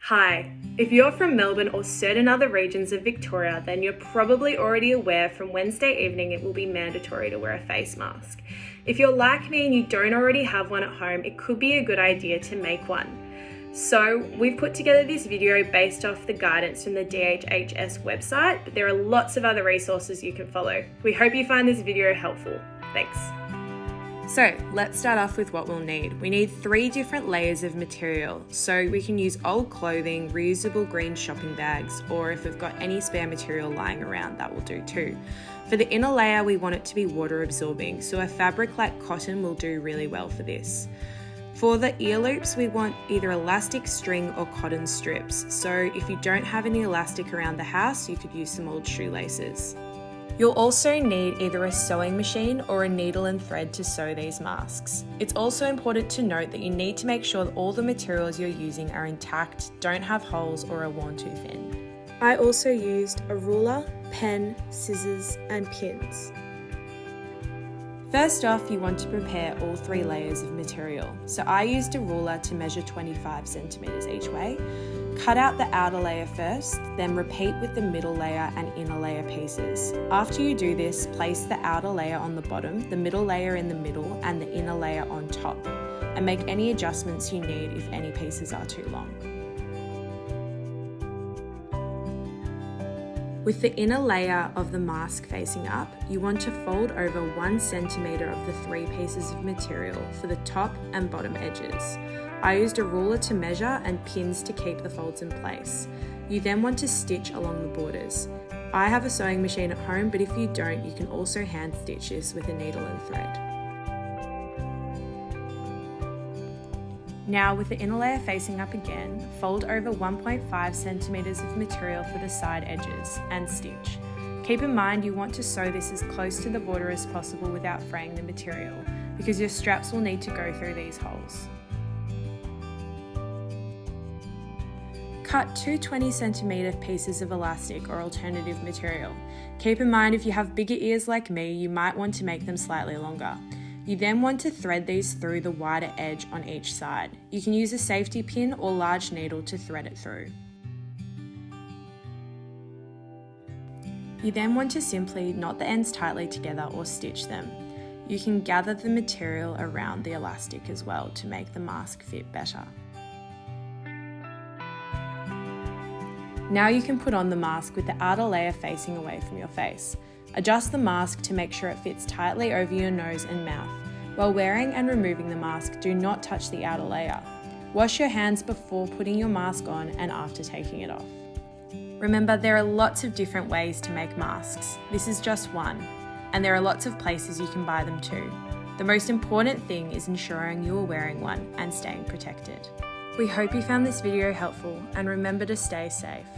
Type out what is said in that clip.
Hi, if you're from Melbourne or certain other regions of Victoria, then you're probably already aware from Wednesday evening it will be mandatory to wear a face mask. If you're like me and you don't already have one at home, it could be a good idea to make one. So we've put together this video based off the guidance from the DHHS website, but there are lots of other resources you can follow. We hope you find this video helpful. Thanks. So let's start off with what we'll need. We need 3 different layers of material. So we can use old clothing, reusable green shopping bags, or if we've got any spare material lying around, that will do too. For the inner layer, we want it to be water absorbing, so a fabric like cotton will do really well for this. For the ear loops, we want either elastic string or cotton strips. So if you don't have any elastic around the house, you could use some old shoelaces. You'll also need either a sewing machine or a needle and thread to sew these masks. It's also important to note that you need to make sure that all the materials you're using are intact, don't have holes or are worn too thin. I also used a ruler, pen, scissors and pins. First off, you want to prepare all 3 layers of material. So I used a ruler to measure 25 centimeters each way. Cut out the outer layer first, then repeat with the middle layer and inner layer pieces. After you do this, place the outer layer on the bottom, the middle layer in the middle, and the inner layer on top, and make any adjustments you need if any pieces are too long. With the inner layer of the mask facing up, you want to fold over 1 centimeter of the 3 pieces of material for the top and bottom edges. I used a ruler to measure and pins to keep the folds in place. You then want to stitch along the borders. I have a sewing machine at home, but if you don't, you can also hand stitch this with a needle and thread. Now with the inner layer facing up again, fold over 1.5 centimeters of material for the side edges and stitch. Keep in mind you want to sew this as close to the border as possible without fraying the material, because your straps will need to go through these holes. Cut 2 20cm pieces of elastic or alternative material. Keep in mind if you have bigger ears like me, you might want to make them slightly longer. You then want to thread these through the wider edge on each side. You can use a safety pin or large needle to thread it through. You then want to simply knot the ends tightly together or stitch them. You can gather the material around the elastic as well to make the mask fit better. Now you can put on the mask with the outer layer facing away from your face. Adjust the mask to make sure it fits tightly over your nose and mouth. While wearing and removing the mask, do not touch the outer layer. Wash your hands before putting your mask on and after taking it off. Remember, there are lots of different ways to make masks. This is just one, and there are lots of places you can buy them too. The most important thing is ensuring you are wearing one and staying protected. We hope you found this video helpful, and remember to stay safe.